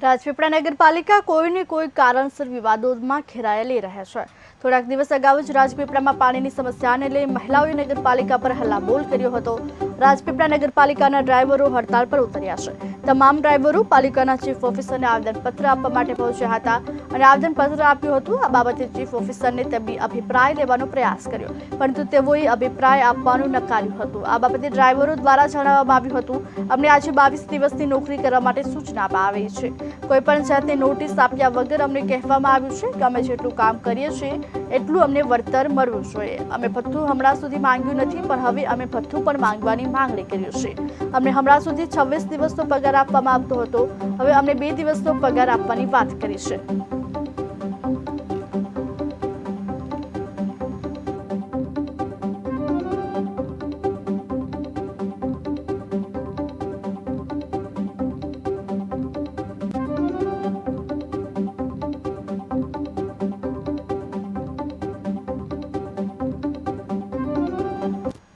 રાજપીપળા નગરપાલિકા કોઈને કોઈ કારણસર વિવાદોમાં ઘેરાયેલી રહે છે। થોડાક દિવસ અગાઉ જ રાજપીપળામાં પાણીની સમસ્યાને લઈ મહિલાઓએ નગરપાલિકા પર હલ્લાબોલ કર્યો હતો। રાજપીપળા નગરપાલિકાના ડ્રાઈવરો હડતાળ પર ઉતર્યા છે। તમામ ડ્રાઈવરો પાલિકાના ચીફ ઓફિસરને આવેદનપત્ર આપવા માટે પહોંચ્યા હતા અને આવેદનપત્ર આપ્યું હતું। આ બાબતે ચીફ ઓફિસરને તેમની અભિપ્રાય લેવાનો પ્રયાસ કર્યો, પરંતુ તેઓએ અભિપ્રાય આપવાનું નકાર્યું હતું। આ બાબતે ડ્રાઈવરો દ્વારા જણાવવામાં આવ્યું હતું, અમને આજે 22 દિવસની નોકરી કરવા માટે સૂચના આપવામાં આવી છે। કોઈપણ જાતની નોટિસ આપ્યા વગર અમને કહેવામાં આવ્યું છે કે અમે જેટલું કામ કરીએ છીએ એટલું અમને વળતર મળવું જોઈએ। અમે ભથ્થું હમણાં સુધી માંગ્યું નથી, પણ હવે અમે ભથ્થું પણ માંગવાની માંગણી કરી છે। અમને હમણાં સુધી 26 દિવસનો પગાર આપવામાં આવતો હતો, હવે અમને 2 દિવસનો પગાર આપવાની વાત કરી છે।